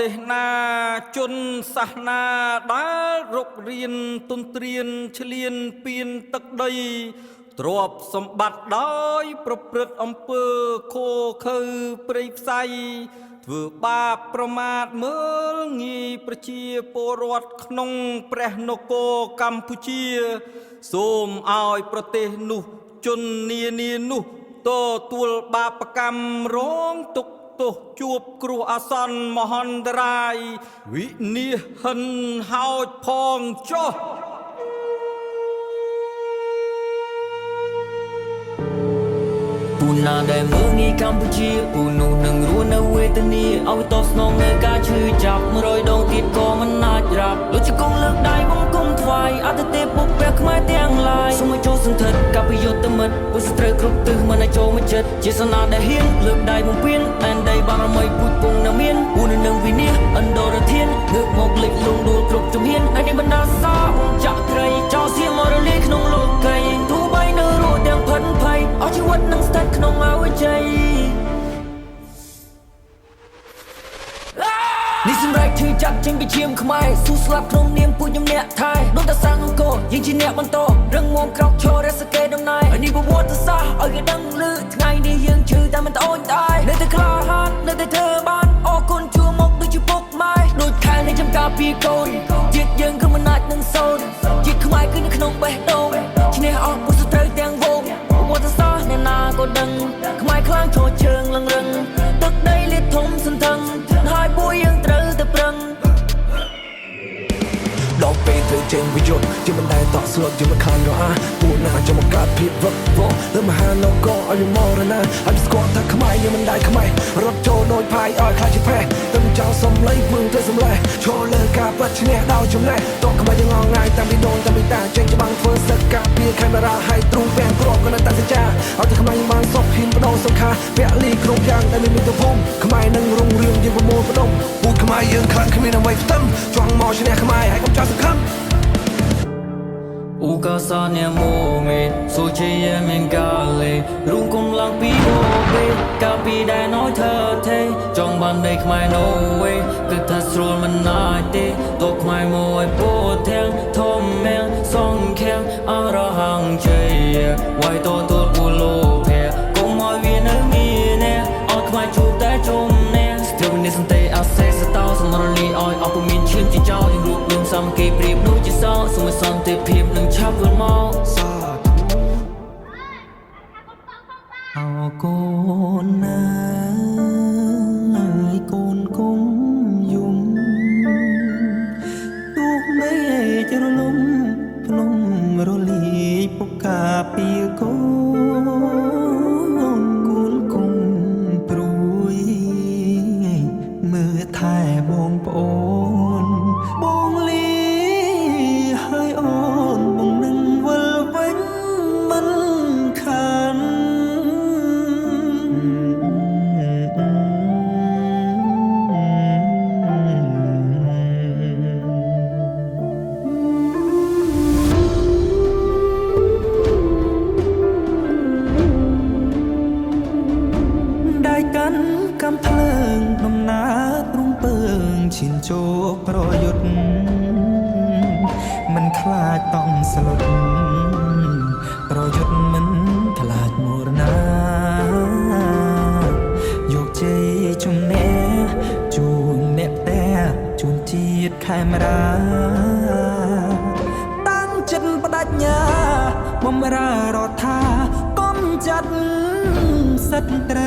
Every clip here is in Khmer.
ទេសនាជនសាសនាដែលរុករៀនទុនត្រៀនឆ្លៀនពៀនទឹកដីទ្រព្យសម្បត្តិដោយប្រព្រឹត្តអំពើខូខើព្រៃផ្សៃធ្វើបាបប្រមាថមើលងាយប្រជាពលរដ្ឋក្នុងព្រះនគរកម្ពុជាសូមឲ្យប្រទេសនោះជននានានោះទទួលបាបកម្មរងទុក្ខទោសជួបគ្រោះអាសន្នមហន្តរាយវិនាសហិនហោចផងចុះពូណាដែលមើងងាយកម្ពុជាពូនោះនឹងរស់នៅវេទនាឲ្យតស្នងនៅការឈឺចាប់100ដងទៀតក៏មិនអាចរ៉ាប់លោកជាគង់លើកដៃបង្គំថ្វាយអត្តទេពពុកព្រះខ្មែរទាំងឡាយសូមឲ្យចូលសន្ធិដ្ឋកបយុទ្ធមិត្តពុស្ត្រូវគ្រប់ទិសមិនឲ្យចូលមកចិត្តជាសនាដែលហ៊ានលើកដៃបំពេញតែនដីបារមីពូជពងនៅមានពូនឹងវិនិច្ឆ័យអន្តរធានងើបមកលេចលងដួលគ្រប់ជំហានហើយនេះបណ្ដាសាចាក់ត្រីចោលសៀមរលាយក្នុងលោកីទូបីនៅរស់ទាំងផិនភ័យអស់ជីវិតនឹងស្ថិតក្នុងអវជ័យនេះសម្រាប់ឈឺចាប់ចេញពីឈាមខ្មែរស៊ូស្លាប់ក្នុងនាមពួកខ្ញុំអ្នកថៃនោះតែសាំងអង្គរយើងជាអ្នកបន្តរឹងមាំក្រោកឈររសកេដំណើរហើយនេះប្រវត្តិសាស្ត្រឲ្យគេដឹងឮថ្ងៃនេះយើងឈឺតែមិនត្អូញត្អែនៅតែក្លាហាននៅតែធ្វើបានអរគុណជួមកដូចជាពុកម៉ែដូចខែនៃចំការពីកូនជាតិយើងគឺមិនអាចនឹងសូន្យជាតិខ្មែរគឺនៅក្នុងបេះដូងឈ្នះអស់ពុទ្ធត្រូវទាំងវងប្រវត្តិសាស្ត្រអ្នកណាក៏ដឹងខ្មែរខ្លាំងឈរជើងលឹងរឹងទឹកដីលាតធំសន្ធឹងហើយពួកយើងត្រូវតែប្រឹងដល់ពេលត្រូវចេញវិយុទ្ធជាមិនដែលតក់ស្លុតជាមិនខានរអាពួកណាចង់បង្កើតភាពវឹកវរលើមហានគរឲ្យមរណាឲ្យស្គាល់ថាខ្មែរយើងមិនដែលខ្មែររត់ចូលដោយផាយឲ្យខ្លាចជាផេះទៅចោលសំឡេងពឹងទៅសំឡេះឈរលើការបាត់ឈ្នះដោយចំណេះតោះខ្មែរយើងអងងាយតាមពីដូនតាមពីតាចេញច្បាំងធ្វើសឹកការពារខេមរាឲ្យទ្រូងពេលគ្រាប់ក៏នៅតែសច្ចាឲ្យតែខ្មែរយើងបានសុខហ៊ានបដូរសង្ខាពលីគ្រប់យ៉ាងដែលមានទៅភូមិខ្មែរនឹងរុងរឿងយើងប្រមូលផ្ដុំពូជខ្មែរយើងខ្លាំងគ្មានអ្វីផ្ទឹមចង់មកឈ្នះខ្មែរហើយកុំចោលសង្ឃឹមឧកាសានមូមេសូជាយមានកាលេរុងគុំឡើងពីបូបេកាពីដែលណយធ្វើទេចង់បានដីខ្មែរ no way គឺថាស្រួលមិនអាចទេតោះខ្មែរមួយពោទាំងធំមែងសងខាំងអរហង្ជ័យវាយតទល់គូលោភៈកុំឲ្យវានៅមានអត់ខ្មែរជួបតែជុំណែស្ទើរនេះសន្តិអសេសតោសម្រលីឲ្យអពុមានឈាមជាចោលយើងរួបរวมសាមគ្គីប្រៀបដូចជាសោសុំសន្តិភាពនឹងឆាប់វិលមកសាធុអរគុណណាកូនគុំយំទោះមេចរលំភ្នំរលីពុកកាពីកូនគុំព្រួយមើលថែបងប្អូនបងលីហើយអូនបងនឹងវិលវិញមិនខានได้กันกำเพลิงนมนาตรุงเปิงชินโจประยุทธ์มันคลาดต้องสลดประยุทธ์มันคลาดมรณายกใจจุ่มแน่จูนแนบแต่จูนจีดแคมราตั้งจิตปัญญามมรารอท่าก้มจัดสัตว์เตร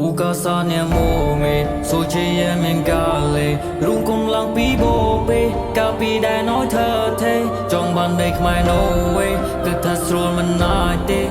ឧកាសានមូមេសូជាយមានកាលេរុងគុំឡើងពីបូបេ cao pi đã nói thơ thế trong ban đây mai no way cứ thật rồi mình nói tê